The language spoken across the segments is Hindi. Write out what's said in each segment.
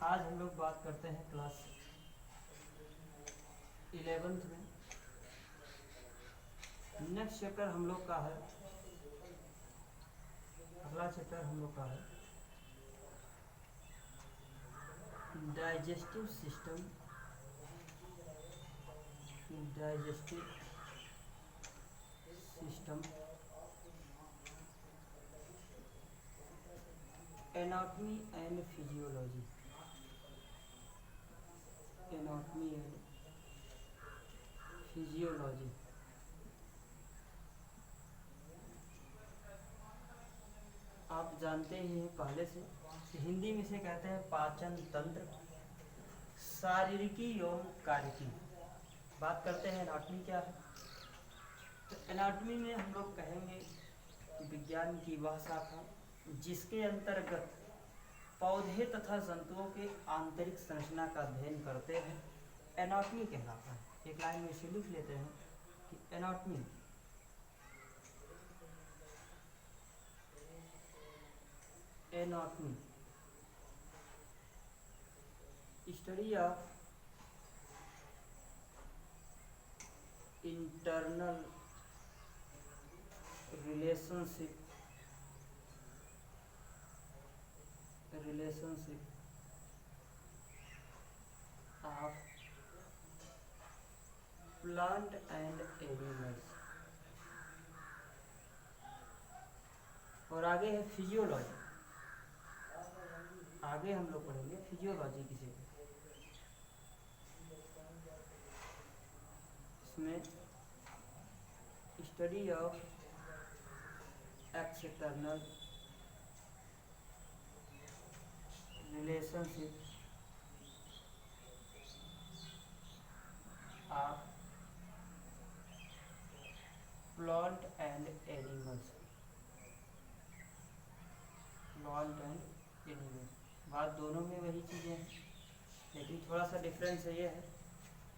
आज हम लोग बात करते हैं क्लास 11th में। नेक्स्ट चैप्टर हम लोग का है, अगला चैप्टर हम लोग का है digestive system. Digestive system, anatomy and physiology. Anatomy and physiology. आप जानते ही हैं पहले से, हिंदी में से कहते हैं पाचन तंत्र, शारीरिकी एवं कार्यकी। बात करते हैं एनाटॉमी क्या है। तो एनाटॉमी में हम लोग कहेंगे कि विज्ञान की वह शाखा जिसके अंतर्गत पौधे तथा जंतुओं के आंतरिक संरचना का अध्ययन करते हैं, एनाटॉमी कहलाता है। एक लाइन में इसे लिख लेते हैं कि anatomy anatomy study of internal relationship of plant and animals. और आगे है फिजियोलॉजी। आगे हम लोग पढ़ेंगे फिजियोलॉजी किसे कहते हैं। इसमें study of external relationship of plant and animals. Plant and animals, बात दोनों में वही चीज़ें हैं, लेकिन थोड़ा सा डिफरेंस ये है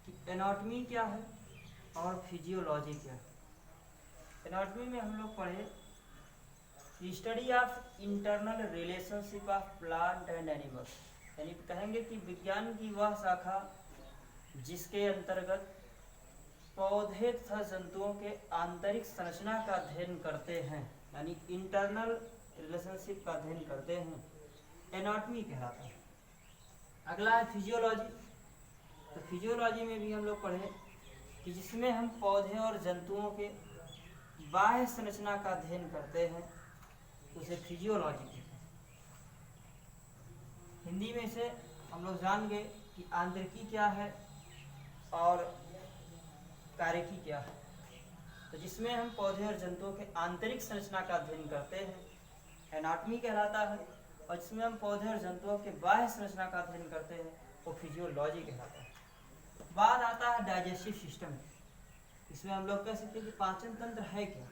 कि एनाटॉमी क्या है और फिजियोलॉजी क्या है। एनाटॉमी में हम लोग पढ़े study of internal relationship of plant and animals, यानी कहेंगे कि विज्ञान की वह शाखा जिसके अंतर्गत पौधे तथा जंतुओं के आंतरिक संरचना का अध्ययन करते हैं, यानी इंटरनल रिलेशनशिप का अध्ययन करते हैं, एनाटॉमी कहलाता है। अगला है फिजियोलॉजी। तो फिजियोलॉजी में भी हम लोग पढ़े कि जिसमें हम पौधे और जंतुओं के बाह्य संरचना का अध्ययन करते हैं, उसे फिजियोलॉजी कहते हैं। हिंदी में से हम लोग जान गए कि आंतरिकी क्या है और कार्यकी क्या है। तो जिसमें हम पौधे और जंतुओं के आंतरिक संरचना का अध्ययन करते हैं, एनाटॉमी कहलाता है, और जिसमें हम पौधे और जंतुओं के बाह्य संरचना का अध्ययन करते हैं, वो फिजियोलॉजी कहलाता है। बाद आता है डाइजेस्टिव सिस्टम। इसमें हम लोग कह सकते हैं कि पाचन तंत्र है क्या।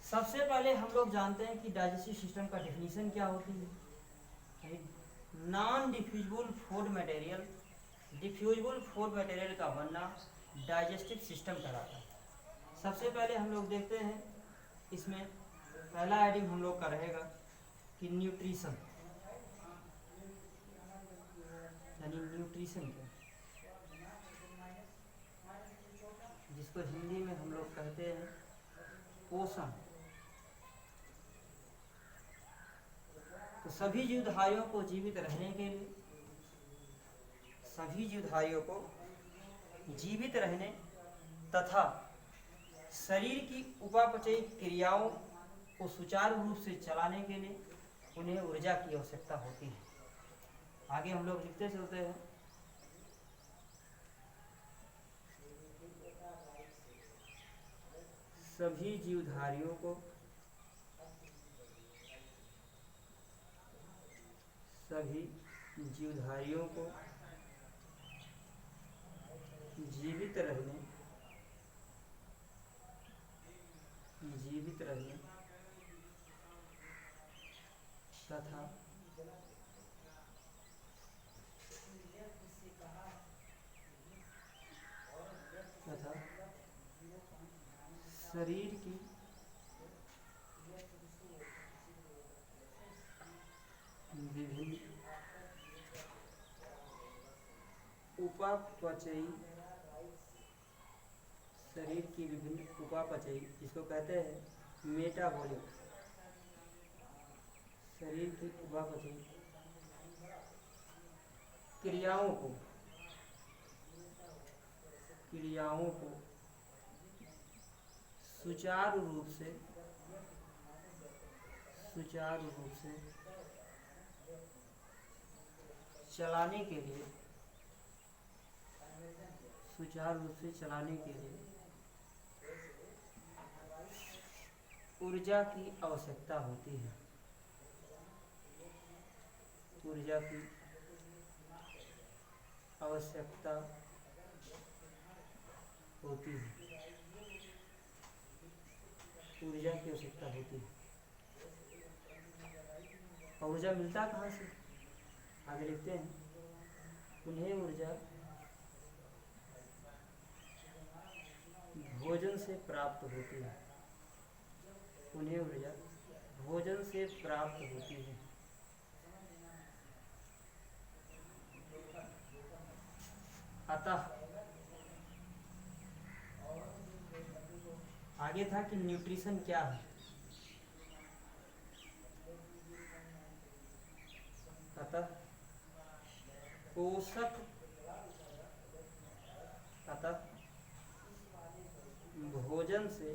सबसे पहले हम लोग जानते हैं कि डाइजेस्टिव सिस्टम का डेफिनेशन क्या होती है। Non diffusible food material, diffusible food material का बनना डाइजेस्टिव सिस्टम कहलाता है। सबसे पहले हम लोग देखते हैं, इसमें पहला हेडिंग हम लोग का रहेगा कि न्यूट्रिशन, यानी न्यूट्रिशन क्या, जिसको हिंदी में हम लोग कहते हैं पोषण। तो सभी जीवधारियों को जीवित रहने के लिए, सभी जीवधारियों को जीवित रहने तथा शरीर की उपापचयी क्रियाओं को सुचारू रूप से चलाने के लिए उन्हें ऊर्जा की आवश्यकता होती है। आगे हम लोग लिखते चलते हैं। सभी जीवधारियों को जीवित रहने तथा शरीर की विभिन्न उपापचयी, शरीर की विभिन्न उपापचयी, जिसको कहते हैं मेटाबॉलिक, शरीर की उपापचयी क्रियाओं को सुचारू रूप से चलाने के लिए ऊर्जा की आवश्यकता होती है। ऊर्जा की आवश्यकता होती है। और ऊर्जा मिलता कहाँ से? आगे लिखते हैं, उन्हें ऊर्जा भोजन से प्राप्त होती है। अतः आगे था कि न्यूट्रिशन क्या है। अतः भोजन से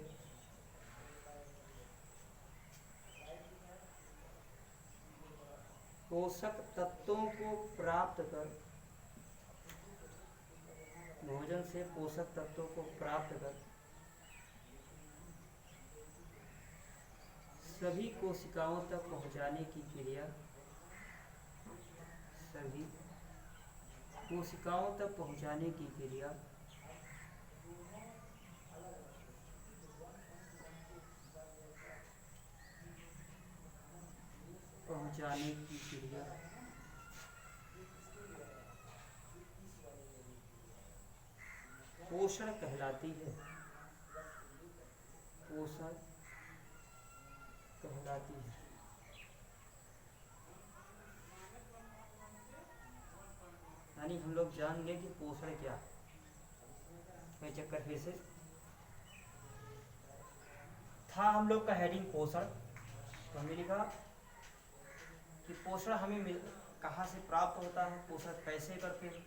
पोषक तत्वों को प्राप्त कर सभी कोशिकाओं तक पहुंचाने की क्रिया पोषण कहलाती है। यानी हम लोग जान गए कि पोषण क्या है। मैं चक्कर फिर से था, हम लोग का हेडिंग पोषण, तो हमने लिखा कि पोषण हमें कहाँ से प्राप्त होता है, पोषण कैसे करते हैं।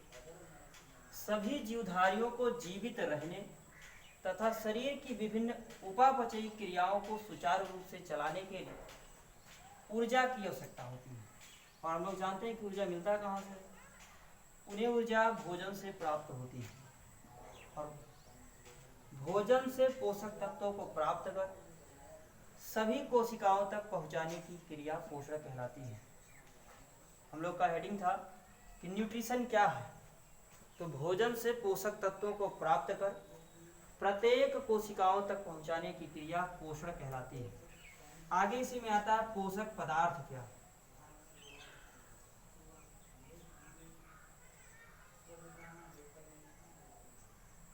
सभी जीवधारियों को जीवित रहने तथा शरीर की विभिन्न उपापचयी क्रियाओं को सुचारू रूप से चलाने के लिए ऊर्जा की आवश्यकता होती है। और हम लोग जानते हैं कि ऊर्जा मिलता कहाँ से? उन्हें ऊर्जा भोजन से प्राप्त होती है। और भोजन से पोषक तत्वों को प्राप्त कर सभी कोशिकाओं तक पहुंचाने की क्रिया पोषण कहलाती है। हम लोग का हेडिंग था कि न्यूट्रिशन क्या है। तो भोजन से पोषक तत्वों को प्राप्त कर प्रत्येक कोशिकाओं तक पहुंचाने की क्रिया पोषण कहलाती है। आगे इसी में आता है पोषक पदार्थ क्या।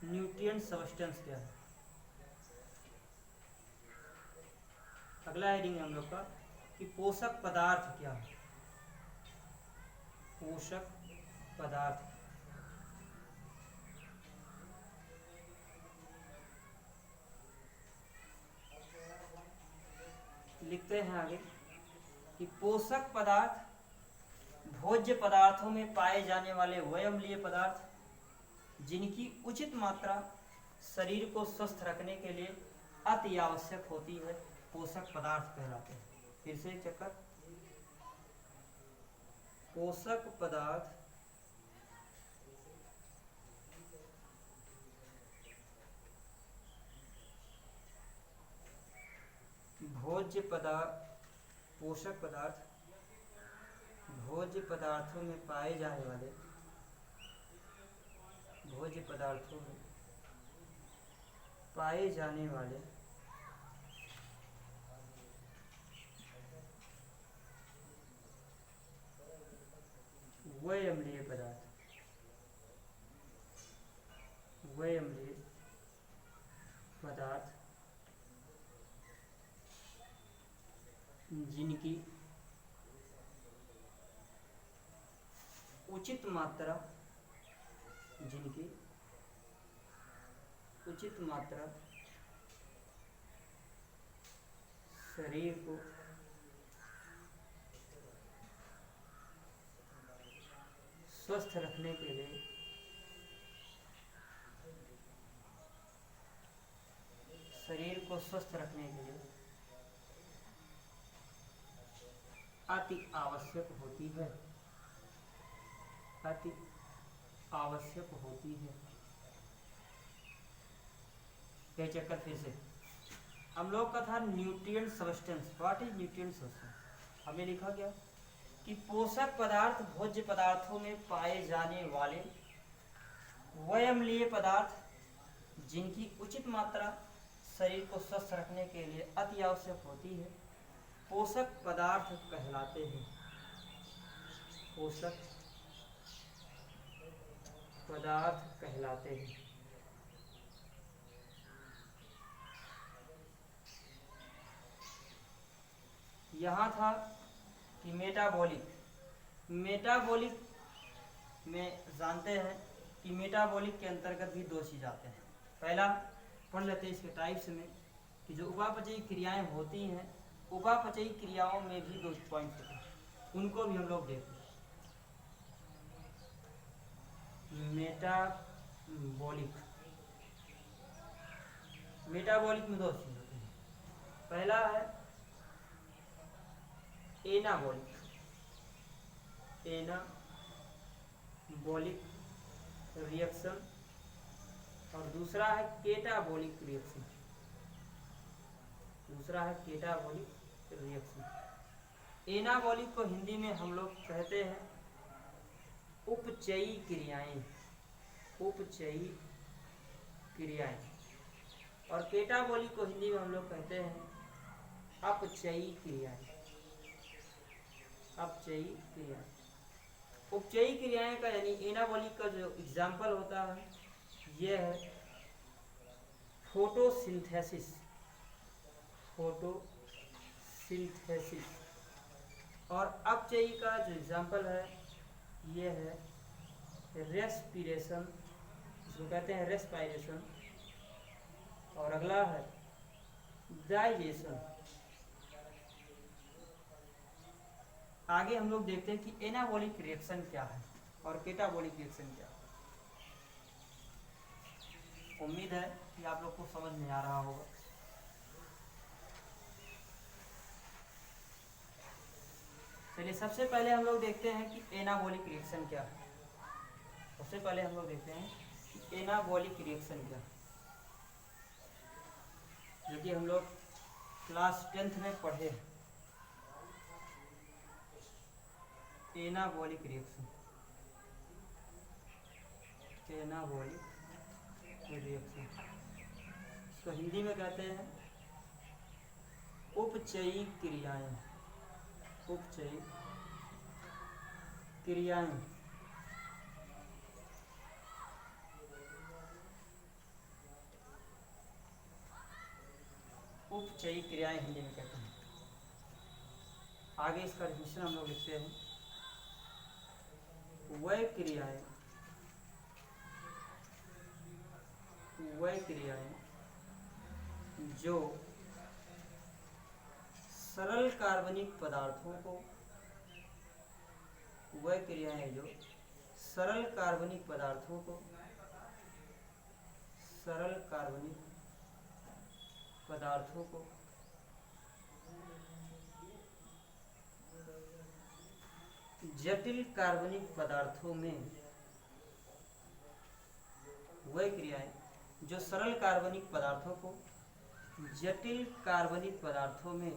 न्यूट्रिएंट सब्सटेंस क्या है। अगला हेडिंग है हम लोग का कि पोषक पदार्थ क्या है। पोषक पदार्थ लिखते हैं आगे कि पोषक पदार्थ भोज्य पदार्थों में पाए जाने वाले वह अम्लीय पदार्थ जिनकी उचित मात्रा शरीर को स्वस्थ रखने के लिए अति आवश्यक होती है, पोषक पदार्थ कहलाते हैं। फिर से एक चक्कर, पोषक पदार्थ पोषक पदार्थ भोज्य पदार्थों में पाए जाने वाले वह अम्लीय पदार्थ जिनकी उचित मात्रा जिनकी उचित मात्रा शरीर को स्वस्थ रखने के लिए अति आवश्यक होती है, अति आवश्यक होती है। क्या चक्कर फिर से हम लोग का था nutrient substance. What is nutrient substance? हमें लिखा गया कि पोषक पदार्थ भोज्य पदार्थों में पाए जाने वाले वह अम्लीय पदार्थ जिनकी उचित मात्रा शरीर को स्वस्थ रखने के लिए अति आवश्यक होती है, पोषक पदार्थ कहलाते हैं। पोषक पदार्थ कहलाते हैं। यहाँ था कि मेटाबॉलिक में जानते हैं कि मेटाबॉलिक के अंतर्गत भी दो चीज आते हैं। पहला पढ़ लेते हैं इसके टाइप्स में कि जो उपापचयी क्रियाएं होती हैं, उपापचयी क्रियाओं में भी दो पॉइंट होते हैं, उनको भी हम लोग देखते हैं। मेटाबॉलिक में दो चीज होती हैं। पहला है एनाबॉलिक रिएक्शन और दूसरा है केटाबॉलिक रिएक्शन। एनाबॉलिक को हिंदी में हम लोग कहते हैं उपचयी क्रियाएं और केटाबॉलिक को हिंदी में हम लोग कहते हैं अपचयी क्रियाएं। उपचयी क्रियाएं का यानी एनाबॉलिक का जो एग्जाम्पल होता है यह है फोटोसिंथेसिस और अपचयी का जो एग्जाम्पल है यह है रेस्पिरेशन, जिसको कहते हैं रेस्पायरेशन, और अगला है डाइजेशन। आगे हम लोग देखते हैं कि एनाबॉलिक रिएक्शन क्या है और केटाबॉलिक रिएक्शन क्या है। उम्मीद है कि आप लोग को समझ में आ रहा होगा। चलिए सबसे पहले हम लोग देखते हैं कि एनाबॉलिक रिएक्शन क्या है। जो कि हम लोग क्लास 10th में पढ़े हैं। एनाबॉलिक रिएक्शन इसको हिंदी में कहते हैं उपचयी क्रियाएं। उपचयी क्रियाएं हिंदी में कहते हैं। आगे इसका डिफिनेशन हम लोग लिखते हैं। वह क्रियाएं जो सरल कार्बनिक पदार्थों को जटिल कार्बनिक पदार्थों में जो सरल कार्बनिक पदार्थों को जटिल कार्बनिक पदार्थों में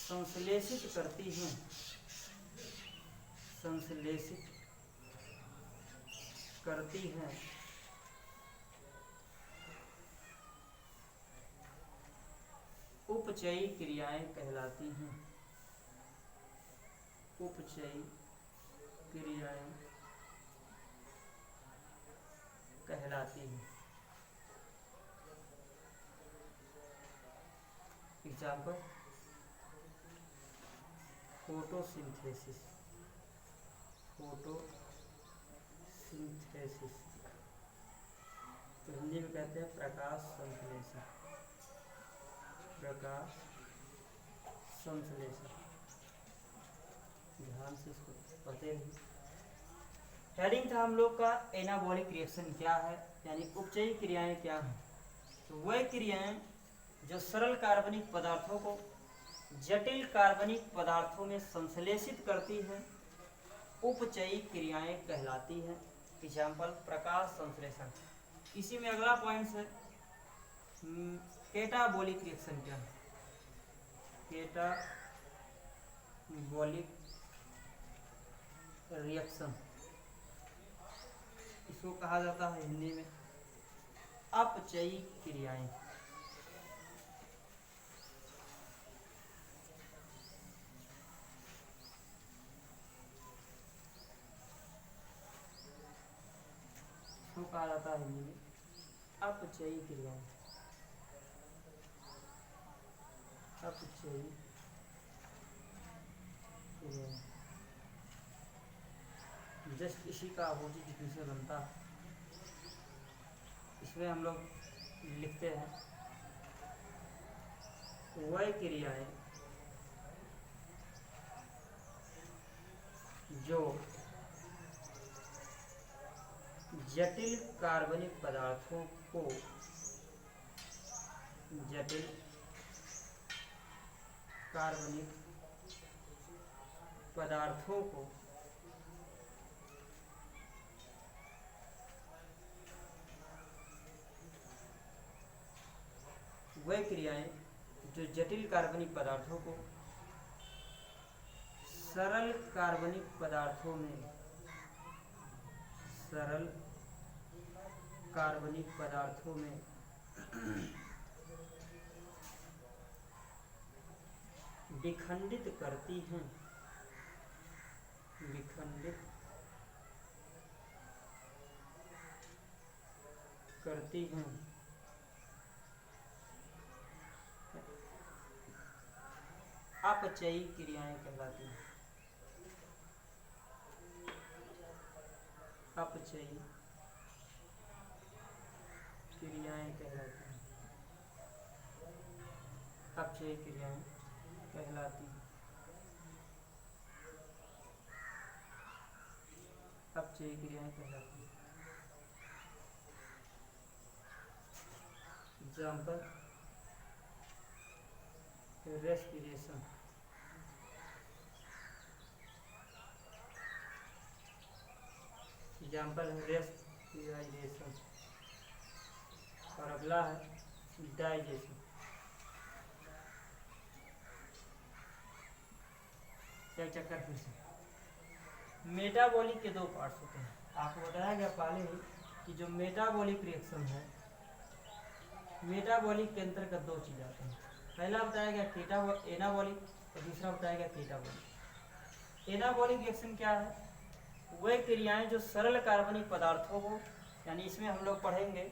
संश्लेषित करती हैं। उपचयी क्रियाएं कहलाती हैं। एग्जाम्पल फोटोसिंथेसिस, फोटोसिंथेसिस तो हिंदी में कहते हैं प्रकाश संश्लेषण, प्रकाश संश्लेषण। ध्यान से इसको पढ़ते रहिए। हेडिंग था हम लोग का एनाबॉलिक रिएक्शन क्या है, यानी उपचयी क्रियाएं क्या हैं। तो वह क्रियाएं जो सरल कार्बनिक पदार्थों को जटिल कार्बनिक पदार्थों में संश्लेषित करती हैं, उपचयी क्रियाएं कहलाती हैं। एग्जाम्पल प्रकाश संश्लेषण। इसी में अगला पॉइंट है कैटाबॉलिक रिएक्शन क्या है। कैटाबॉलिक रिएक्शन इसको कहा जाता है हिंदी में अपचयी क्रियाएं। इसको कहा जाता है हिंदी में अपचयी क्रियाएं, अपचयी क्रियाएं। जस्ट इसी का अपोजिट जिससे बनता है, इसमें हम लोग लिखते हैं वह क्रियाएं जो जटिल कार्बनिक पदार्थों को जटिल कार्बनिक पदार्थों को वह क्रियाएं जो जटिल कार्बनिक पदार्थों को सरल कार्बनिक पदार्थों में सरल कार्बनिक पदार्थों में विखंडित करती हैं, विखंडित करती हैं। अपचयी क्रियाएं कहलाती हैं। अपचयी क्रियाएं कहलाती हैं। अपचयी क्रियाएं कहलाती हैं। अपचयी क्रियाएं कहलाती हैं। एग्जाम्पल रेस्पिरेशन, एग्जाम्पल है रेस्पिरेशन। और अगला है डाइजेशन। क्या चक्कर फिर से मेटाबॉलिक के दो पार्ट्स होते हैं। आपको बताया गया पहले ही कि जो मेटाबॉलिक रिएक्शन है, मेटाबॉलिक के अंतर्गत दो चीज आते हैं। पहला बताया गया एनाबॉलिक और दूसरा बताया गया केटाबॉलिक। एनाबॉलिक रिएक्शन क्या है, वह क्रियाएं जो सरल कार्बनिक पदार्थों को, यानी इसमें हम लोग पढ़ेंगे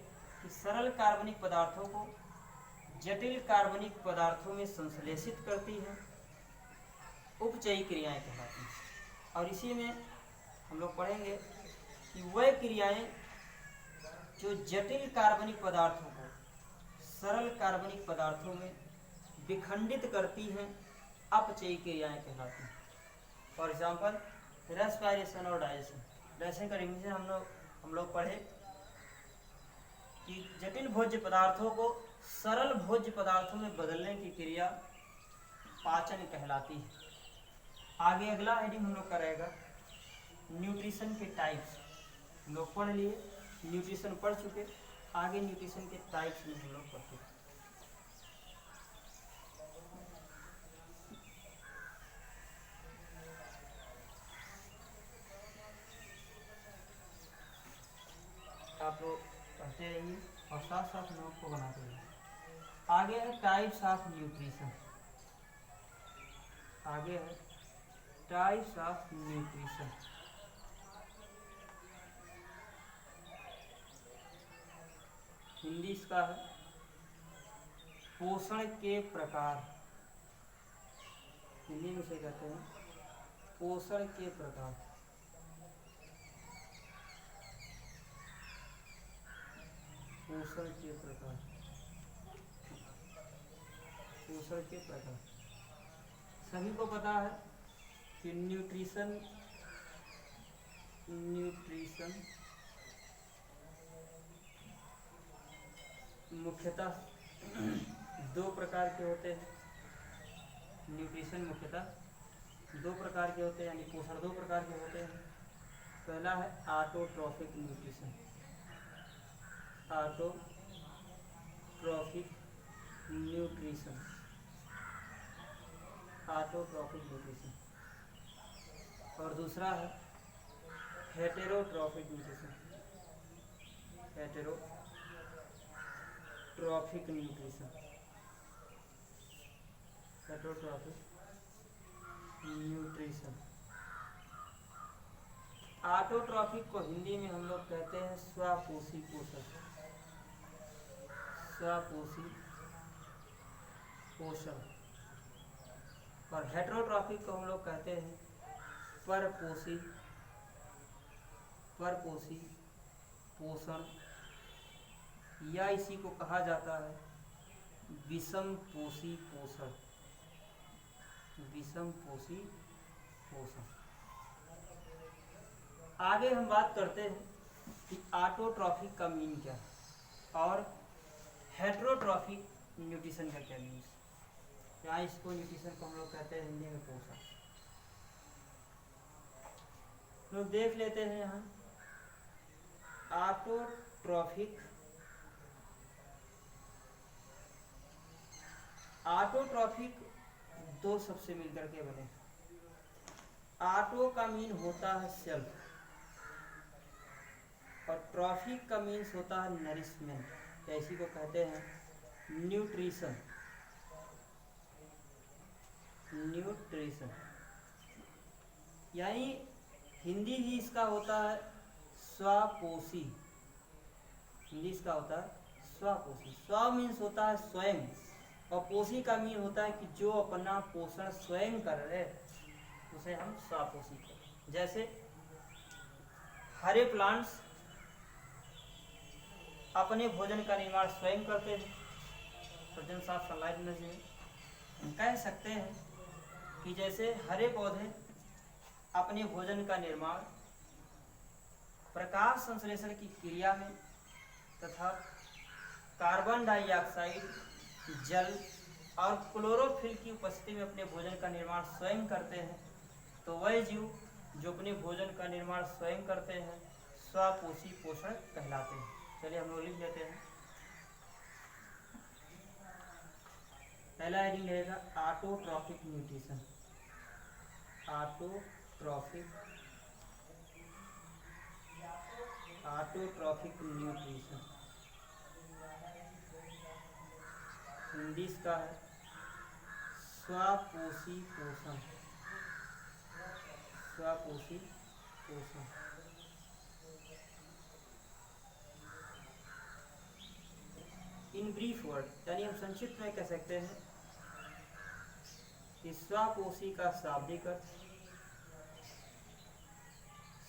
कि सरल कार्बनिक पदार्थों को जटिल कार्बनिक पदार्थों में संश्लेषित करती हैं, उपचयी क्रियाएं कहलाती हैं। और इसी में हम लोग पढ़ेंगे कि वह क्रियाएं जो जटिल कार्बनिक पदार्थों को सरल कार्बनिक पदार्थों में विखंडित करती हैं, अपचयी क्रियाएं कहलाती हैं। फॉर एग्जाम्पल रेस्पिरेशन और डाइजेशन। डाइजेशन का डिफिनेशन हम लोग पढ़े कि जटिल भोज्य पदार्थों को सरल भोज्य पदार्थों में बदलने की क्रिया पाचन कहलाती है। आगे अगला हेडिंग हम लोग का रहेगा न्यूट्रिशन के टाइप्स। हम लोग पढ़ लिए, न्यूट्रिशन पढ़ चुके, आगे न्यूट्रिशन के टाइप्स में हम लोग पढ़ते हैं। आप लोग पढ़ते रहिए और साथ साथ नोट को बनाते रहिए। आगे है टाइप्स ऑफ न्यूट्रिशन। आगे है टाइप्स ऑफ न्यूट्रिशन। हिंदी इसका है पोषण के प्रकार, हिंदी में से कहते हैं पोषण के प्रकार। पोषण के प्रकार, पोषण के प्रकार सभी को पता है कि न्यूट्रिशन मुख्यतः दो प्रकार के होते हैं। न्यूट्रिशन मुख्यतः दो प्रकार के होते हैं, यानी पोषण दो प्रकार के होते हैं। पहला है autotrophic nutrition. Autotrophic nutrition, autotrophic nutrition. और दूसरा है heterotrophic nutrition. Heterotrophic nutrition, heterotrophic nutrition. Autotrophic को हिंदी में हम लोग कहते हैं स्वपोषी पोषण। स्वपोषी पोषण। और हेटेरोट्रॉफिक को हम लोग कहते हैं परपोषी पोषण, या इसी को कहा जाता है विषमपोषी पोषण। विषमपोषी पोषण। आगे हम बात करते हैं कि ऑटोट्रॉफिक का मीन क्या है और हेटेरोट्रॉफिक न्यूट्रिशन का क्या मीन है। यहाँ इसको न्यूट्रिशन को हम लोग कहते हैं हिंदी में पोषण। लोग देख लेते हैं यहाँ ऑटोट्रॉफिक दो सबसे मिलकर के बने। ऑटो का मीन होता है सेल्फ और ट्रॉफिक का मीन्स होता है नरिशमेंट, इसी को कहते हैं न्यूट्रिशन। यानी हिंदी ही इसका होता है स्वपोषी। हिंदी इसका होता है स्वपोषी। स्व मीन्स होता है स्वयं और पोषी का मीन होता है कि जो अपना पोषण स्वयं कर रहे उसे हम स्वपोषी कहते। जैसे हरे प्लांट्स अपने भोजन का निर्माण स्वयं करते हैं। प्रेजेंस ऑफ सनलाइट में से हम कह सकते हैं कि जैसे हरे पौधे अपने भोजन का निर्माण प्रकाश संश्लेषण की क्रिया में तथा कार्बन डाइऑक्साइड, जल और क्लोरोफिल की उपस्थिति में अपने भोजन का निर्माण स्वयं करते हैं, तो वह जीव जो अपने भोजन का निर्माण स्वयं करते हैं स्वपोषी पोषण कहलाते हैं। चलिए हम लोग लिख लेते हैं। पहला हेडिंग रहेगा autotrophic nutrition. Autotrophic nutrition Hindi इसका है स्वपोषी पोषण। स्वपोषी पोषण। इन ब्रीफ वर्ड, यानी हम संक्षिप्त में कह सकते हैं कि स्वपोषी का शाब्दिक अर्थ,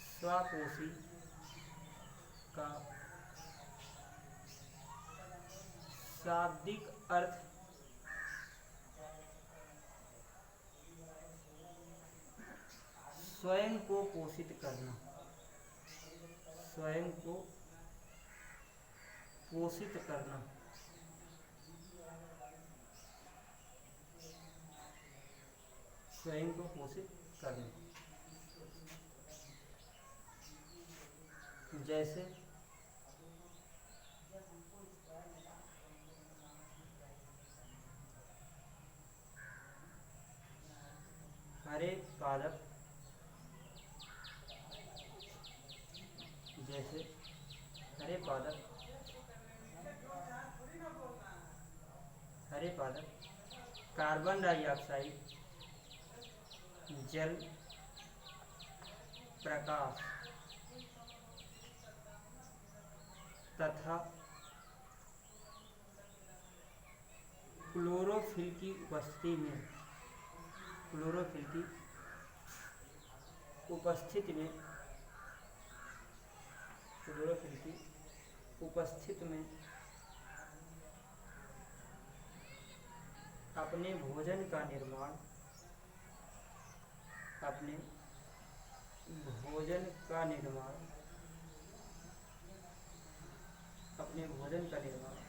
स्वपोषी का शाब्दिक अर्थ स्वयं को पोषित करना। स्वयं को पोषित करना। स्वयं को पोषित करना। जैसे हरे पालक, जैसे हरे पालक कार्बन डाइऑक्साइड, जल, प्रकाश तथा क्लोरोफिल की उपस्थिति में, क्लोरोफिल की उपस्थिति में, क्लोरोफिल की उपस्थिति में अपने भोजन का निर्माण, अपने भोजन का निर्माण, अपने भोजन का निर्माण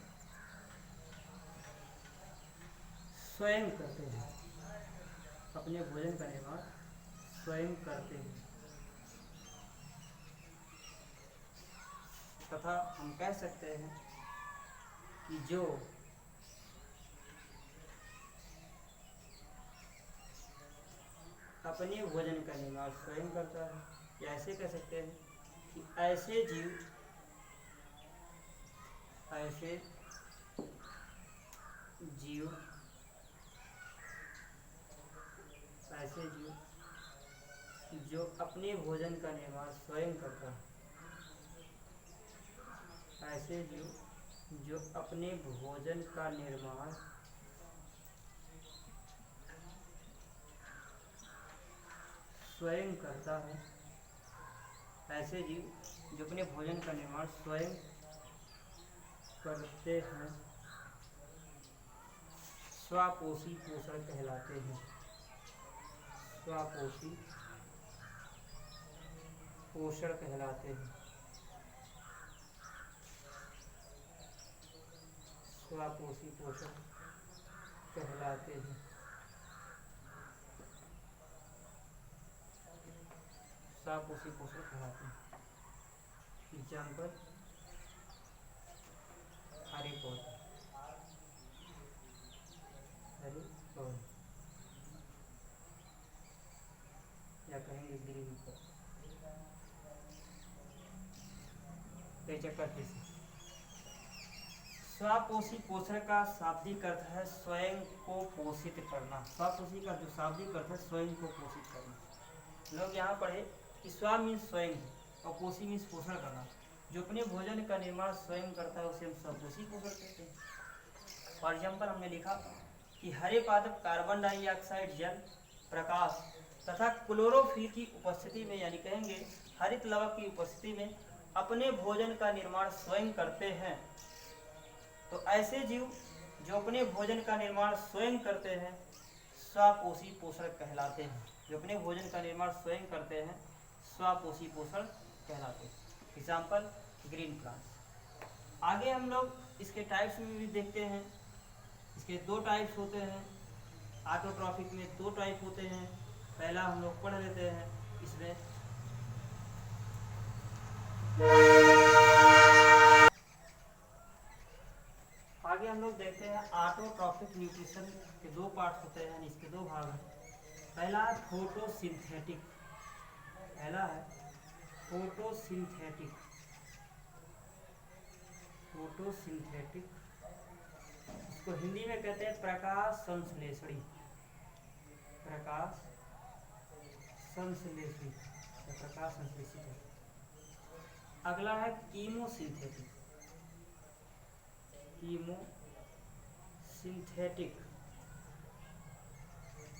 स्वयं करते हैं, अपने भोजन का निर्माण स्वयं करते हैं। तथा हम कह सकते हैं कि जो अपने भोजन का निर्माण स्वयं करता है, या ऐसे कह सकते हैं कि ऐसे जीव, ऐसे जीव, ऐसे जीव जो अपने भोजन का निर्माण स्वयं करता है, ऐसे जीव जो अपने भोजन का निर्माण स्वयं करता है, ऐसे जीव जो अपने भोजन का निर्माण स्वयं करते हैं स्वापोषी पोषण कहलाते हैं, स्वापोषी पोषण कहलाते हैं, स्वापोषी पोषण कहलाते हैं। स्वापोषी पोषण कहलाते हैं। एग्जाम्पल हरे पौधे, हरे पौधे या कहेंगे ग्रीन पौधे। स्वापोषी पोषण का शाब्दिक अर्थ है स्वयं को पोषित करना। स्वापोषी का जो शाब्दिक अर्थ है स्वयं को पोषित करना। लोग यहाँ पढ़े कि स्वा मीन्स स्वयं और पोषी मीन्स पोषण करना। जो अपने भोजन का निर्माण स्वयं करता है उसे हम स्वपोषी पोषण कहते हैं। फॉर एग्जाम्पल हमने लिखा कि हरे पादप कार्बन डाइऑक्साइड, जल, प्रकाश तथा क्लोरोफिल की उपस्थिति में, यानी कहेंगे हरित लवक की उपस्थिति में अपने भोजन का निर्माण स्वयं करते हैं। तो ऐसे जीव जो अपने भोजन का निर्माण स्वयं करते हैं स्वापोषी पोषण कहलाते हैं। जो अपने भोजन का निर्माण स्वयं करते हैं स्वापोषी पोषण कहलाते हैं। Example green plants. आगे हम लोग इसके टाइप्स में भी देखते हैं। इसके दो टाइप्स होते हैं। ऑटोट्रॉफिक में दो टाइप होते हैं। पहला हम लोग पढ़ लेते हैं। इसमें आगे हम लोग देखते हैं ऑटोट्रॉफिक न्यूट्रिशन के दो पार्ट होते हैं, इसके दो भाग हैं। पहला है फोटोसिंथेटिक, पहला है फोटोसिंथेटिक, फोटोसिंथेटिक, इसको हिंदी में कहते हैं प्रकाश संश्लेषणी, प्रकाश संश्लेषणी, प्रकाश संश्लेषित है। अगला है कीमोसिंथेटिक, कीमोसिंथेटिक,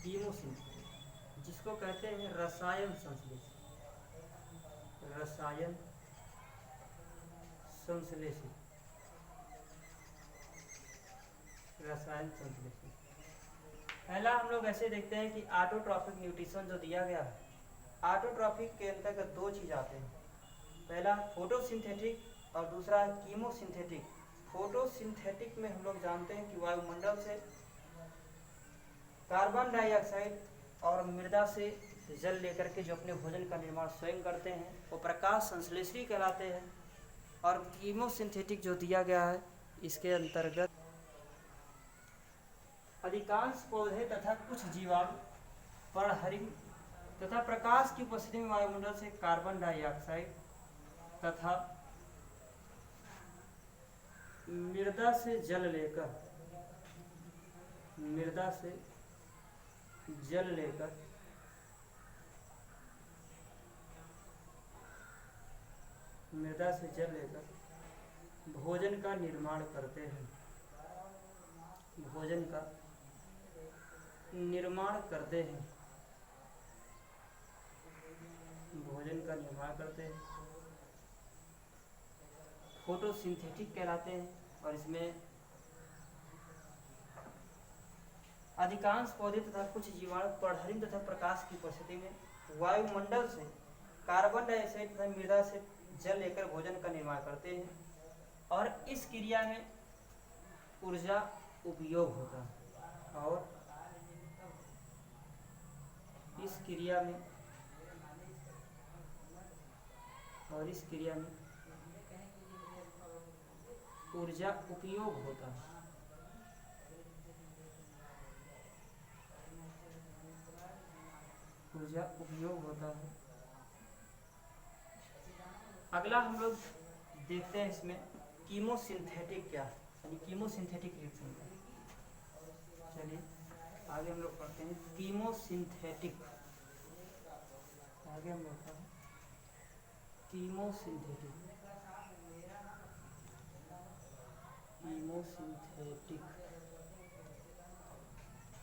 कीमोसिंथेटिक, जिसको कहते हैं रसायन संश्लेषण, रसायन संश्लेषण, रसायन संश्लेषण। पहला हम लोग ऐसे देखते हैं कि ऑटोट्रॉफिक न्यूट्रिशन जो दिया गया है, ऑटोट्रॉफिक के अंतर्गत दो चीज आते हैं। पहला फोटोसिंथेटिक और दूसरा है कीमोसिंथेटिक। फोटोसिंथेटिक में हम लोग जानते हैं कि वायुमंडल से कार्बन डाइऑक्साइड और मृदा से जल लेकर के जो अपने भोजन का निर्माण स्वयं करते हैं वो प्रकाश संश्लेषणी कहलाते हैं। और कीमोसिंथेटिक जो दिया गया है इसके अंतर्गत अधिकांश पौधे तथा कुछ जीवाणु पर्णहरित तथा प्रकाश की उपस्थिति में वायुमंडल से कार्बन डाइऑक्साइड तथा मृदा से जल लेकर, मृदा से जल लेकर मृदा से जल लेकर भोजन का निर्माण करते हैं। भोजन का निर्माण करते हैं, भोजन का निर्माण करते हैं, फोटोसिंथेटिक कहलाते हैं। और इसमें अधिकांश पौधे तथा कुछ जीवाणु पर्णहरित तथा प्रकाश की उपस्थिति में वायुमंडल से कार्बन डाइऑक्साइड तथा मृदा से जल लेकर भोजन का निर्माण करते हैं और इस क्रिया में ऊर्जा उपयोग होता है। और इस क्रिया में ऊर्जा उपयोग होता है। ऊर्जा उपयोग होता है। अगला हम लोग देखते हैं इसमें कीमोसिंथेटिक क्या है, यानी कीमोसिंथेटिक रिएक्शन क्या है। चलिए आगे हम लोग पढ़ते हैं कीमोसिंथेटिक। आगे हम लोग पढ़ते हैं कीमोसिंथेटिक।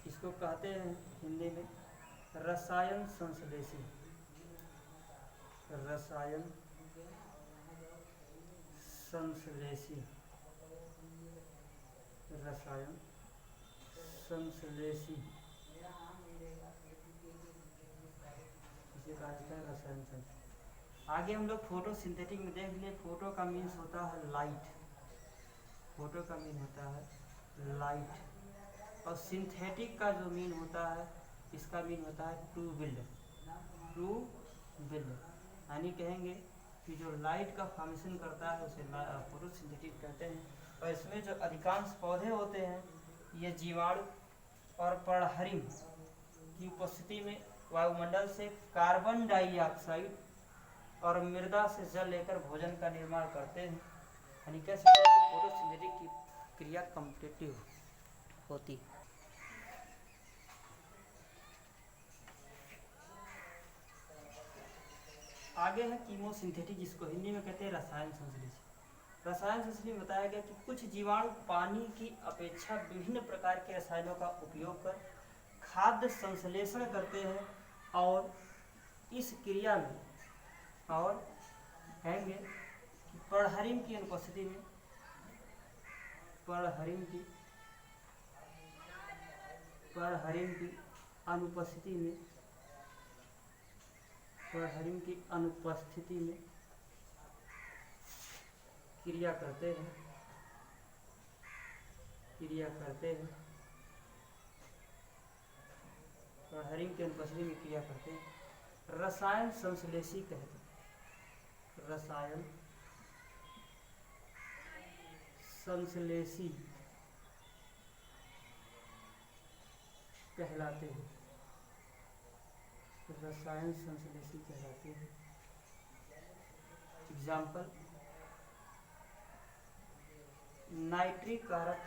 इसको कहते हैं हिंदी में रसायन संश्लेषी। रसायन संश्लेषी, रसायन संश्लेषी इसे कहा जाता है रसायन संश्लेषी। आगे हम लोग फोटोसिंथेटिक में देख लिए। फोटो का मीन्स होता है लाइट, फोटो का मीन होता है लाइट। और सिंथेटिक का जो मीन होता है, इसका मीन होता है टू बिल्ड। टू बिल्ड यानी कहेंगे कि जो लाइट का फॉर्मेशन करता है उसे फोटोसिंथेटिक कहते हैं। और इसमें जो अधिकांश पौधे होते हैं ये जीवाणु और पर्णहरिम की उपस्थिति में वायुमंडल से कार्बन डाइऑक्साइड और मृदा से जल लेकर भोजन का निर्माण करते हैं। यानी कह सकते हैं कि फोटोसिंथेटिक की क्रिया कॉम्पिटिटिव होती है। आगे है कीमोसिंथेटिक, जिसको हिंदी में कहते हैं रसायन संश्लेषी। रसायन संश्लेषी में बताया गया कि कुछ जीवाणु पानी की अपेक्षा विभिन्न प्रकार के रसायनों का उपयोग कर खाद्य संश्लेषण करते हैं और इस क्रिया में और कहेंगे कि पर्णहरिम की अनुपस्थिति में पर्णहरिम की अनुपस्थिति में क्रिया करते हैं पर्णहरिम की अनुपस्थिति में क्रिया करते हैं। रसायन संश्लेषी कहते हैं। रसायन संश्लेषी कहलाते हैं। रसायन संश्लेषी कहलाते हैं। एग्जाम्पल नाइट्रिक कारक,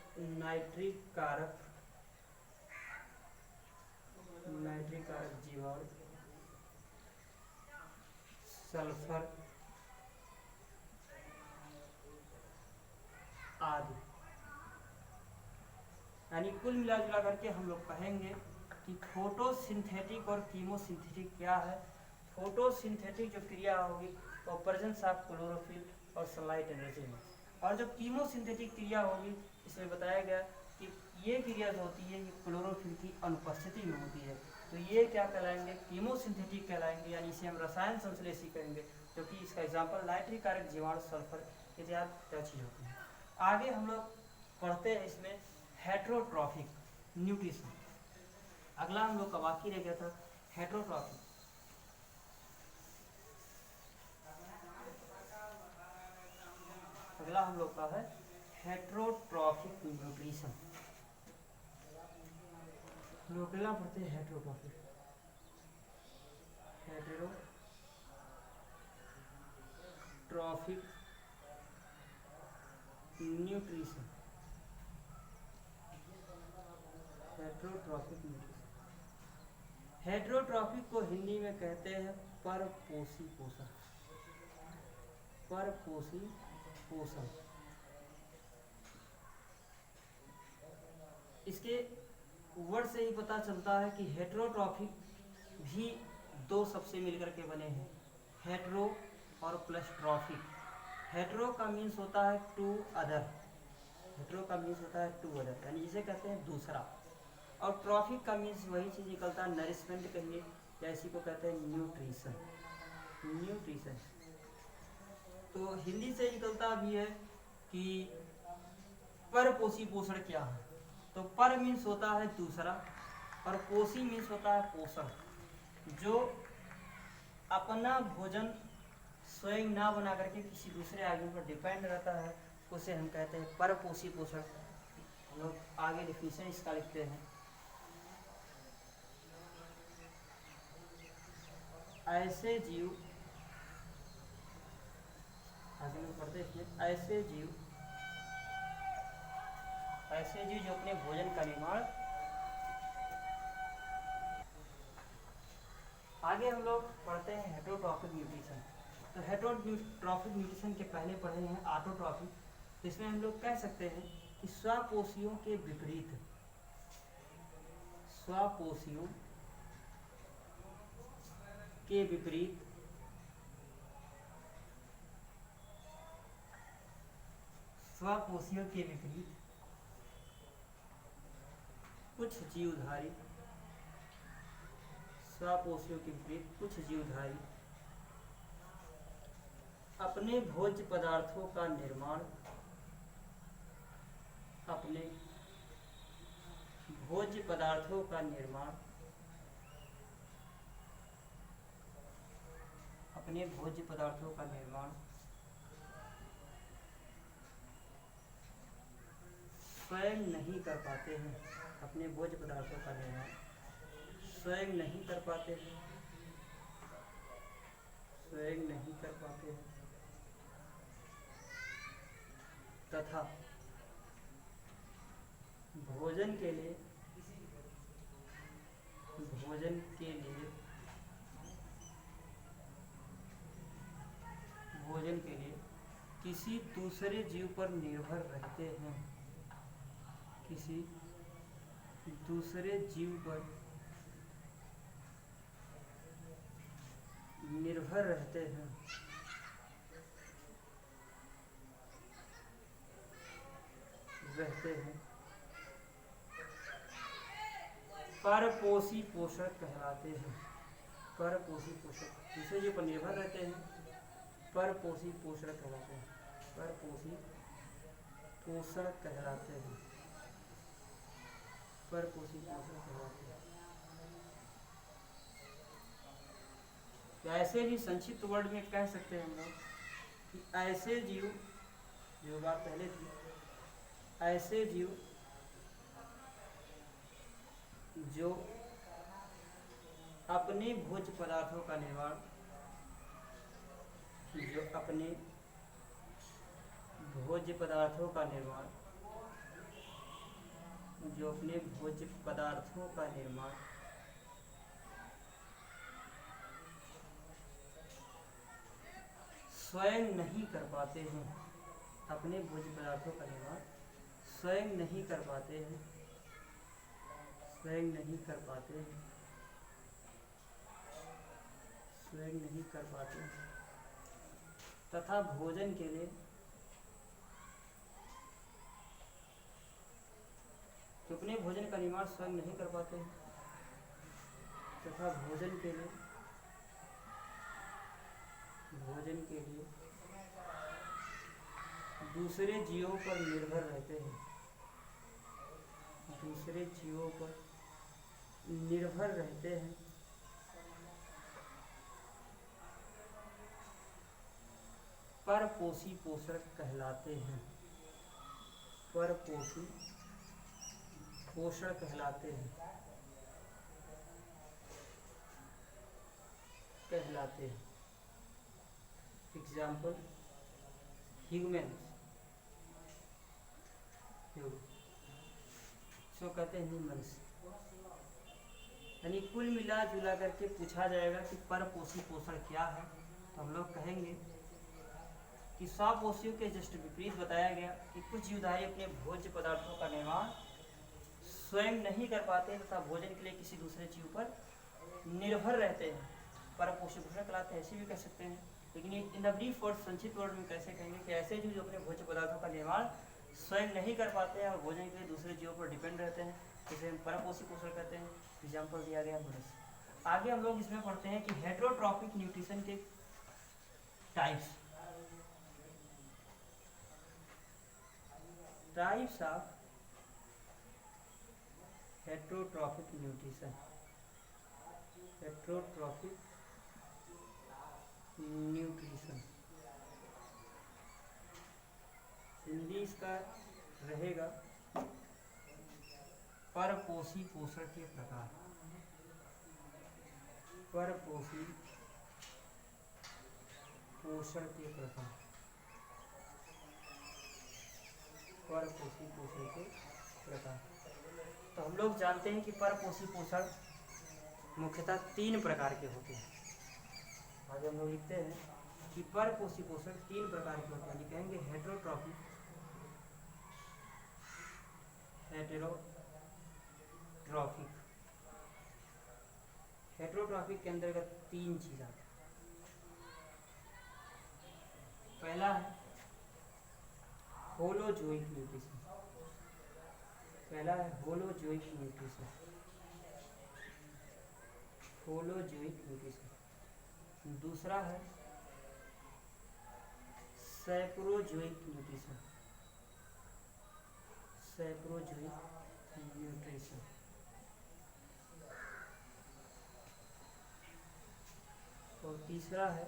नाइट्रिक कारक जीवाणु, सल्फर आदि। यानी कुल मिला जुला करके हम लोग कहेंगे कि फोटोसिंथेटिक और कीमोसिंथेटिक क्या है। फोटोसिंथेटिक जो क्रिया होगी वो प्रेजेंस ऑफ क्लोरोफिल और सनलाइट एनर्जी में, और जो कीमोसिंथेटिक क्रिया होगी इसमें बताया गया कि ये क्रिया जो होती है ये क्लोरोफिल की अनुपस्थिति में होती है। तो ये क्या कहलाएंगे, कीमोसिंथेटिक कहलाएंगे, यानी इसे हम रसायन संश्लेषी कहेंगे। क्योंकि इसका एग्जाम्पल नाइट्रिक कारक जीवाणु, सल्फर इत्यादि चीज होती है। आगे हम लोग पढ़ते हैं इसमें हेट्रोट्रॉफिक न्यूट्रिशन। अगला हम लोग का बाकी रह गया था हेट्रोट्रॉफिक। अगला हम लोग का है हेट्रोट्रॉफिक न्यूट्रिशन। लोग अगला पढ़ते हैं heterotrophic nutrition. Heterotrophic nutrition, heterotrophic को हिंदी में कहते हैं परपोषी पोषण। परपोषी पोषण। इसके वर्ड से ही पता चलता है कि हेटेरोट्रॉफिक भी दो सबसे मिलकर के बने हैं, हेटेरो और प्लस ट्रॉफिक। हेटेरो का मीन्स होता है टू अदर, हेटेरो का मीन्स होता है टू अदर, यानी जिसे कहते हैं दूसरा। और ट्रॉफिक का मीन्स वही चीज़ निकलता है, नरिशमेंट कहिए या इसी को कहते हैं न्यूट्रिशन, न्यूट्रिशन। तो हिंदी से निकलता भी है कि पर पोषी पोषण क्या है। तो पर मीन्स होता है दूसरा और पोषी मीन्स होता है पोषण। जो अपना भोजन स्वयं ना बना करके किसी दूसरे आदमी पर डिपेंड रहता है उसे हम कहते हैं पर पोषी पोषण। हम लोग आगे डिफिनेशन इसका लिखते हैं। ऐसे जीव, आगे हम पढ़ते हैं इसमें, ऐसे जीव जो अपने भोजन का निर्माण, आगे हम लोग पढ़ते हैं हेटेरोट्रॉफिक न्यूट्रिशन। तो हेटेरोट्रॉफिक न्यूट्रिशन के पहले पढ़े हैं ऑटोट्रॉफिक। तो इसमें हम लोग कह सकते हैं कि स्वपोषियों के विपरीत, स्वपोषियों के विपरीत स्वपोषियों के विपरीत कुछ जीवधारी, स्वपोषियों के विपरीत कुछ जीवधारी अपने भोज्य पदार्थों का निर्माण, अपने भोज्य पदार्थों का निर्माण, अपने भोज्य पदार्थों का निर्माण स्वयं नहीं कर पाते हैं, अपने भोज्य पदार्थों का निर्माण स्वयं नहीं कर पाते हैं, स्वयं नहीं कर पाते हैं तथा भोजन के लिए किसी दूसरे जीव पर निर्भर रहते हैं, किसी दूसरे जीव पर निर्भर रहते हैं परपोषी पोषक कहलाते हैं। परपोषी पोषक, दूसरे जीव पर निर्भर रहते हैं, परपोषी पोषण कहलाते हैं, परपोषी पोषण कहलाते हैं, परपोषी पोषण कहलाते हैं। ऐसे ही संक्षिप्त वर्ड में कह सकते हैं हम लोग कि ऐसे जीव, जो बात पहले थी, ऐसे जीव जो अपने भोज्य पदार्थों का निर्माण, जो अपने भोज्य पदार्थों का निर्माण, जो अपने भोज्य पदार्थों का निर्माण स्वयं नहीं कर पाते हैं, अपने भोज्य पदार्थों का निर्माण स्वयं नहीं कर पाते हैं, स्वयं नहीं कर पाते हैं, स्वयं नहीं कर पाते हैं तथा भोजन के लिए, तो अपने भोजन का निर्माण स्वयं नहीं कर पाते हैं तथा भोजन के लिए दूसरे जीवों पर निर्भर रहते हैं, दूसरे जीवों पर निर्भर रहते हैं परपोषी पोषण कहलाते हैं, परपोषी पोषण कहलाते हैं, एग्जाम्पल ह्यूमन्स, सो कहते हैं ह्यूमन्स। यानी कुल मिला जुला करके पूछा जाएगा कि परपोषी पोषण क्या है, तो हम लोग कहेंगे कि स्वपोषियों के जस्ट विपरीत बताया गया कि कुछ जीवधारी अपने भोज्य पदार्थों का निर्माण स्वयं नहीं कर पाते तथा भोजन के लिए किसी दूसरे जीव पर निर्भर रहते हैं, परपोषी भूषण कहलाते हैं, ऐसे भी कह सकते हैं। लेकिन ये इन द ब्रीफ वर्ड, संक्षिप्त वर्ड में कैसे कहेंगे कि ऐसे जीव जो अपने भोज्य पदार्थों का निर्माण स्वयं नहीं कर पाते हैं और भोजन के लिए दूसरे जीवों पर डिपेंड रहते हैं, जिसे हम परपोषी पोषण कहते हैं। एग्जाम्पल दिया गया मनुष्य। आगे हम लोग इसमें पढ़ते हैं कि हेटेरोट्रॉफिक न्यूट्रिशन के types of heterotrophic nutrition. Heterotrophic nutrition Hindi इसका रहेगा परपोषी पोषण के प्रकार। परपोषी पोषण के प्रकार। परपोषी पोषण के प्रकार। तो हम लोग जानते हैं कि परपोषी पोषण मुख्यतः 3 प्रकार के होते हैं। आगे हम लोग लिखते हैं कि परपोषी पोषण 3 प्रकार के होते हैं। कहेंगे हेटेरोट्रॉफिक, हेटेरोट्रॉफिक के अंतर्गत 3 चीज आती है। पहला है होलोजोइक न्यूट्रिशन। पहला है होलोजोइक न्यूट्रिशन। Holozoic nutrition. दूसरा है सैप्रोजोइक न्यूट्रिशन। सैप्रोजोइक न्यूट्रिशन। और तीसरा है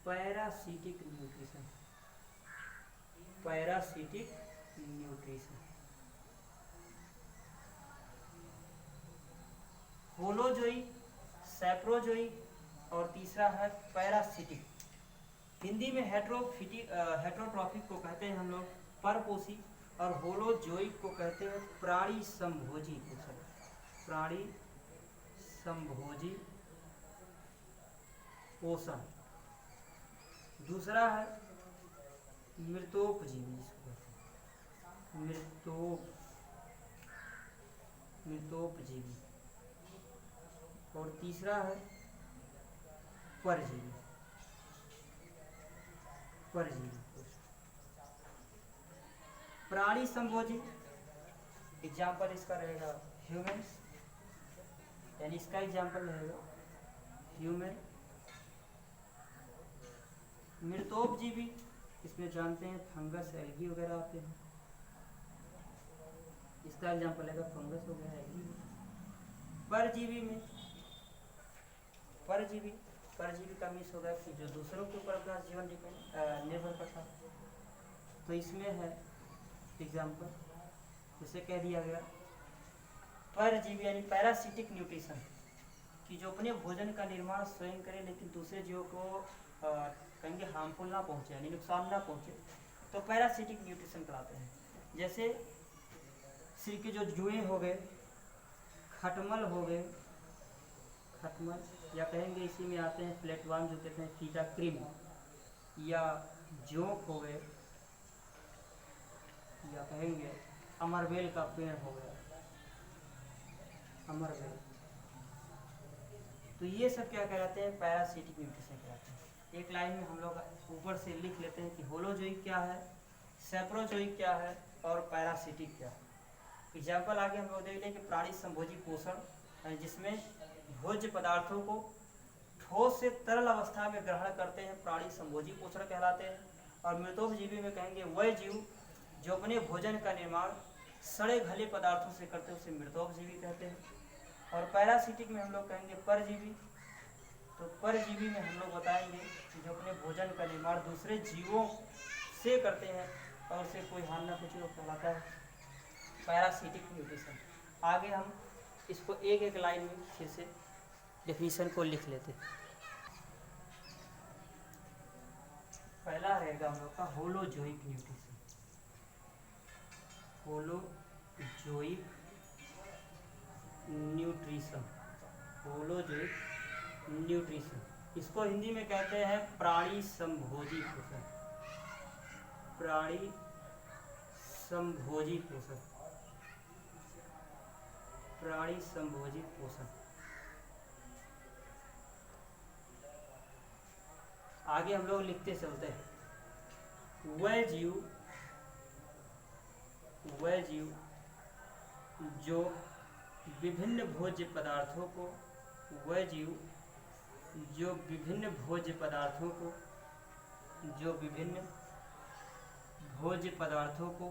parasitic nutrition. Parasitic nutrition. Holozoic, saprozoic और तीसरा है पैरासिटिक। हिंदी में हेटेरोट्रॉफिक को कहते हैं हम लोग परपोषी और होलोजोइक को कहते हैं प्राणी संभोजी पोषण। प्राणी संभोजी पोषण। दूसरा है मृतोपजीवी, मृतोपजीवी। और तीसरा है परजीवी। प्राणी संभोजी एग्जाम्पल इसका रहेगा ह्यूमन्स, यानी इसका एग्जाम्पल रहेगा ह्यूमन। मृतोपजीवी इसमें जानते हैं फंगस, एल्गी वगैरह आते हैं, इसका एग्जाम्पल रहेगा फंगस हो गया, एल्गी। परजीवी में परजीवी का मीन्स होगा कि जो दूसरों के ऊपर अपना जीवन निर्भर करता है। तो इसमें है एग्जाम्पल, जैसे कह दिया गया परजीवी यानी पैरासिटिक न्यूट्रिशन, कि जो अपने भोजन का निर्माण स्वयं करे लेकिन दूसरे जीवों को कहेंगे हार्मफुल ना पहुँचे, यानी नुकसान ना पहुँचे, तो पैरासिटिक न्यूट्रिशन कहलाते हैं। जैसे सिर के जो जुए हो गए, खटमल हो गए, खटमल, या कहेंगे इसी में आते हैं प्लेटवार्म जो कहते हैं फीटा क्रीम, या जोंक हो गए, या कहेंगे अमरबेल का पेड़ हो गया, अमरबेल। तो ये सब क्या कहलाते हैं? पैरासिटिक न्यूट्रिशन कहलाते हैं। एक लाइन में हम लोग ऊपर से लिख लेते हैं कि होलोजोइक क्या है, सैप्रोजोइक क्या है और पैरासिटिक क्या है। एग्जाम्पल आगे हम लोग देख लें कि प्राणी संभोजी पोषण, जिसमें भोज्य पदार्थों को ठोस से तरल अवस्था में ग्रहण करते हैं, प्राणी संभोजी पोषण कहलाते हैं। और मृतोपजीवी में कहेंगे वह जीव जो अपने भोजन का निर्माण सड़े घले पदार्थों से करते हैं, उसे मृतोपजीवी कहते हैं। और पैरासिटिक में हम लोग कहेंगे परजीवी। तो परजीवी में हम लोग बताएंगे कि जो अपने भोजन का निर्माण दूसरे जीवों से करते हैं और उसे कोई हानि न पहुंचे, वो कहलाता है पैरासिटिक न्यूट्रिशन। आगे हम इसको एक एक लाइन में फिर से डेफिनेशन को लिख लेते हैं। पहला रहेगा हम लोग का holozoic nutrition. Holozoic nutrition, holozoic nutrition, इसको हिंदी में कहते हैं प्राणी संभोजी पोषण। प्राणी संभोजी पोषक, प्राणी संभोजी पोषक। आगे हम लोग लिखते चलते हैं, वह जीव जो विभिन्न भोज्य पदार्थों को, वह जीव जो विभिन्न भोज्य पदार्थों को, जो विभिन्न भोज्य पदार्थों को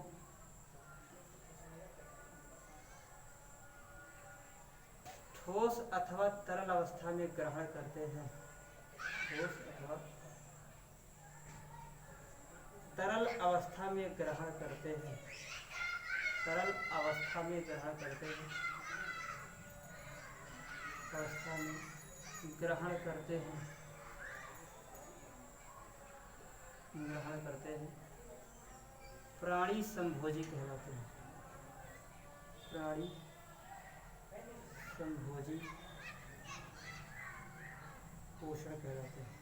ठोस अथवा तरल अवस्था में ग्रहण करते हैं, ठोस अथवा तरल अवस्था में ग्रहण करते हैं, तरल अवस्था में ग्रहण करते हैं, अवस्था में ग्रहण करते हैं, ग्रहण करते हैं, प्राणी संभोजी कहलाते हैं, प्राणी संभोजी पोषण कहलाते हैं।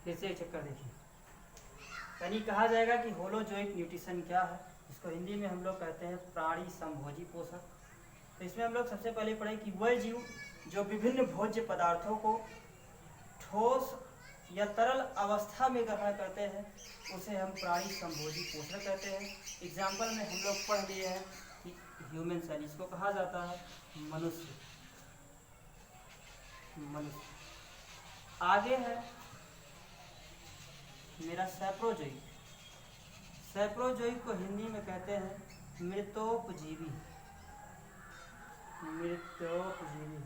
फिर से एक चक्कर देखिए, यानी कहा जाएगा कि होलोजोइक न्यूट्रिशन क्या है, इसको हिंदी में हम लोग कहते हैं प्राणी संभोजी पोषक। तो इसमें हम लोग सबसे पहले पढ़े कि वह जीव जो विभिन्न भोज्य पदार्थों को ठोस या तरल अवस्था में ग्रहण करते हैं उसे हम प्राणी संभोजी पोषण कहते हैं। एग्जाम्पल में हम लोग पढ़ लिए हैं कि ह्यूमन सेल, इसको कहा जाता है मनुष्य, मनुष्य। आगे है मेरा सैप्रोजोइक, सैप्रोजोइक को हिंदी में कहते हैं मृतोपजीवी, मृतोपजीवी,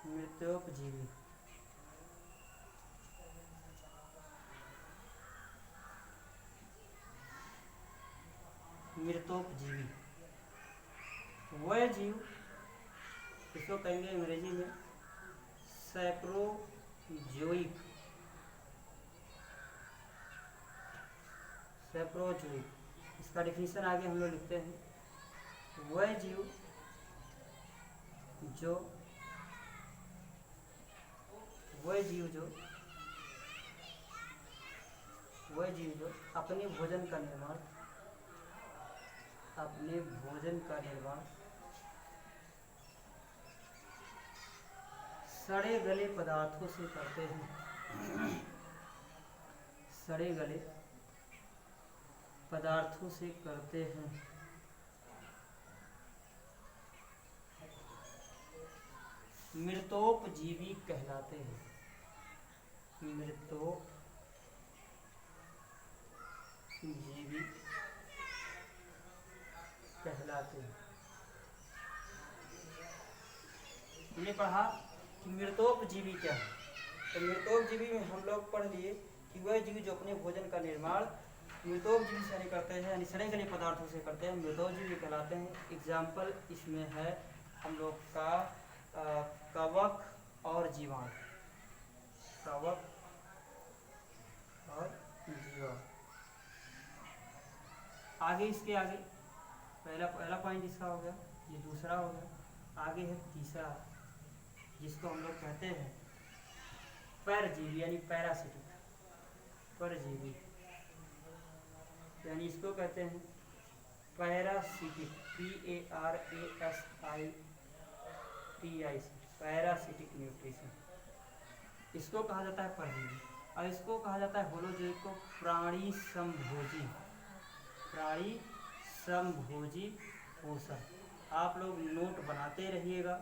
मृतोपजीवी। मृतोपजीवी वह जीव, इसको कहेंगे अंग्रेजी में सैप्रोजोइक, सैप्रोजोइक। इसका डिफिनीशन आगे हम लोग लिखते हैं, वह जीव जो, वह जीव जो, वह जीव जो अपने भोजन का निर्माण, अपने भोजन का निर्माण सड़े गले पदार्थों से करते हैं, सड़े गले पदार्थों से करते हैं, मृतोपजीवी कहलाते हैं, मृतोपजीवी कहलाते हैं। हमने पढ़ा कि मृतोपजीवी क्या है, तो मृतोपजीवी में हम लोग पढ़ लिए कि वह जीव जो अपने भोजन का निर्माण मृतोपजीवी से करते हैं, यानी सड़े गले पदार्थों से करते हैं, मृतोपजीवी कहलाते हैं। एग्जाम्पल इसमें है हम लोग का कवक और जीवाणु, कवक और जीवाणु। आगे इसके आगे पहला पॉइंट इसका हो गया, ये दूसरा हो गया। आगे है तीसरा, जिसको हम लोग कहते हैं परजीवी, यानी पैरासिटिक, परजीवी, यानी इसको कहते हैं पैरासिटिक, PARASITIC, पैरासिटिक न्यूट्रिशन। इसको कहा जाता है परजीवी, और इसको कहा जाता है होलोजोइक को प्राणी संभोजी, प्राणी संभोजी पोषण। आप लोग नोट बनाते रहिएगा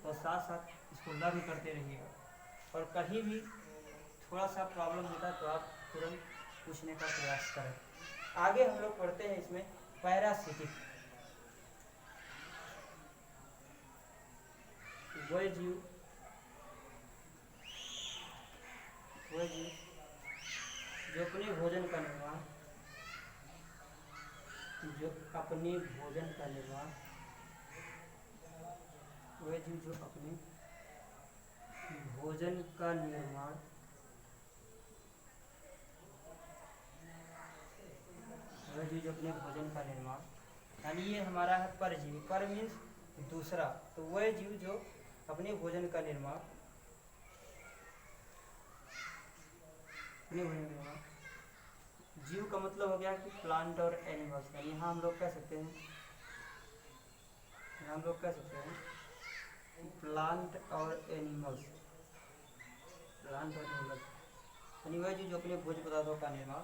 और साथ साथ इसको लर्न करते रहिएगा, और कहीं भी थोड़ा सा प्रॉब्लम होता है तो आप तुरंत पूछने का प्रयास करें। आगे हम लोग पढ़ते हैं इसमें पैरासिटिक, वह जीव जो अपने भोजन का निर्माण, जो अपने भोजन का निर्माण, वह जीव जो अपने भोजन का निर्माण वह जीव जो अपने भोजन का निर्माण, यानी ये हमारा है परजीवी। पर मीन्स दूसरा, तो वह जीव जो अपने भोजन का निर्माण जीव का मतलब हो गया कि प्लांट और एनिमल्स, यानी यहाँ हम लोग कह सकते हैं, प्लांट और एनिमल्स, यानी वह जीव जो अपने भोज्य पदार्थों का निर्माण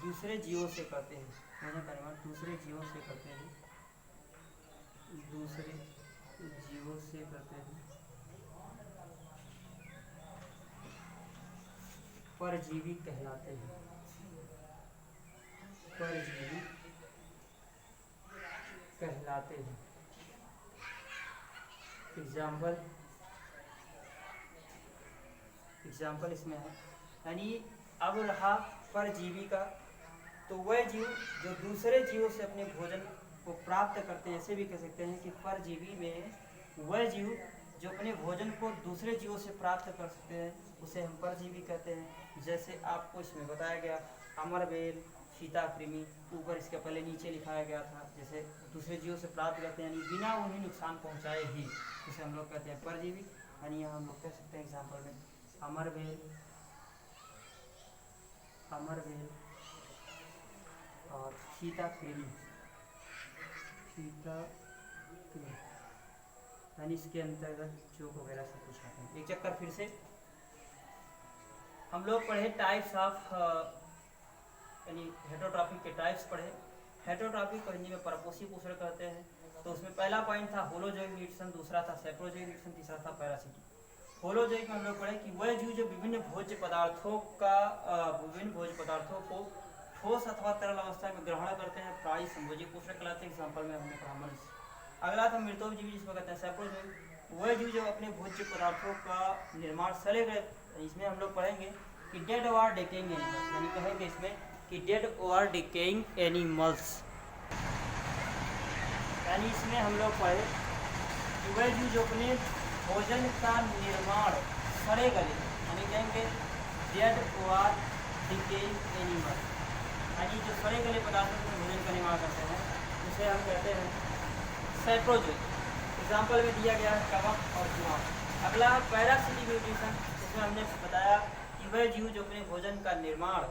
दूसरे जीवों से करते हैं, भोजन का निर्माण दूसरे जीवों से करते हैं, परजीवी कहलाते हैं, एग्जाम्पल इसमें है, यानी अब रहा परजीवी का, तो वह जीव जो दूसरे जीवों से अपने भोजन को प्राप्त करते हैं, ऐसे भी कह सकते हैं कि परजीवी में वह जीव जो अपने भोजन को दूसरे जीवों से प्राप्त कर सकते हैं उसे हम परजीवी कहते हैं। जैसे आपको इसमें बताया गया अमरबेल, सीताकृमि, ऊपर इसके पहले नीचे लिखाया गया था, जैसे दूसरे जीवों से प्राप्त करते हैं, यानी बिना उन्हें नुकसान पहुंचाए ही, उसे हम लोग कहते हैं परजीवी। यानी यहाँ हम लोग कह सकते हैं एग्जाम्पल में अमरबेल और सीताकृमि, यानी इसके अंतर्गत चोक वगैरह सब कुछ आते हैं। एक चक्कर फिर से हम लोग पढ़े टाइप्स ऑफ, यानी हेटरोट्रॉफी के टाइप्स पढ़े। हेटरोट्रॉफी को हिंदी में परपोषी पोषण कहते हैं। तो उसमें पहला पॉइंट था होलोजोइक न्यूट्रिशन, दूसरा था सेप्रोजोइक न्यूट्रिशन, तीसरा था पैरासिटिक। होलोजोइक में हम लोग पढ़े कि वह जीव जो विभिन्न भोज्य पदार्थों को ठोस अथवा तरल अवस्था में ग्रहण करते हैं, प्राणी संभोजी पोषण कहलाते हैं। एग्जाम्पल में हमने पढ़ा मनुष्य। अगला था मृतोपजीवी, जिसको कहते हैं सेप्रोजोइक, वह जीव जो अपने भोज्य पदार्थों का निर्माण सड़े गए, इसमें हम लोग पढ़ेंगे कि डेड और डिकेइंग एनिमल्स, यानी कहेंगे इसमें कि डेड और डिकेइंग एनिमल्स, यानी इसमें हम लोग पढ़े कि वह जीव जो अपने भोजन का निर्माण सड़े गले, यानी कहेंगे डेड और डिकेइंग एनिमल, यानी जो सड़े गले पदार्थों से भोजन का निर्माण करते हैं उसे हम कहते हैं सेप्रोजोइक। एग्जाम्पल में दिया गया है कवक और जुआं। अगला पैरासिटिक न्यूट्रिशन, इसमें हमने बताया कि वह जीव जो अपने भोजन का निर्माण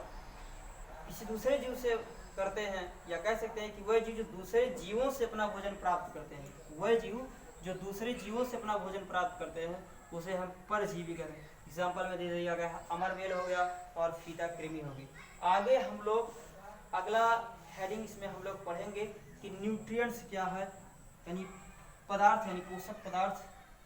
किसी दूसरे जीव से करते हैं, या कह सकते हैं कि वह जीव जो दूसरे जीवों से अपना भोजन प्राप्त करते हैं, वह जीव जो दूसरे जीवों से अपना भोजन प्राप्त करते हैं उसे हम परजीवी कहते हैं। एग्जाम्पल में दे दिया गया है अमरबेल हो गया और सीताकृमि होगी। आगे हम लोग अगला हेडिंग इसमें हम लोग पढ़ेंगे कि न्यूट्रिएंट्स क्या है, यानी पदार्थ, यानी पोषक पदार्थ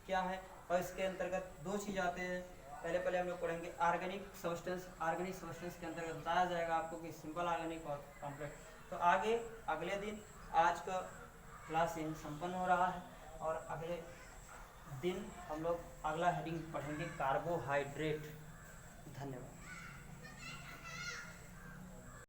क्या है, और इसके अंतर्गत दो चीज़ आते हैं। पहले हम लोग पढ़ेंगे ऑर्गेनिक सब्सटेंस। ऑर्गेनिक सब्सटेंस के अंतर्गत बताया जाएगा आपको कि सिंपल ऑर्गेनिक और कॉम्प्लेक्स। तो आगे अगले दिन आज का क्लास यहीं संपन्न हो रहा है, और अगले दिन हम लोग अगला हेडिंग पढ़ेंगे कार्बोहाइड्रेट। धन्यवाद।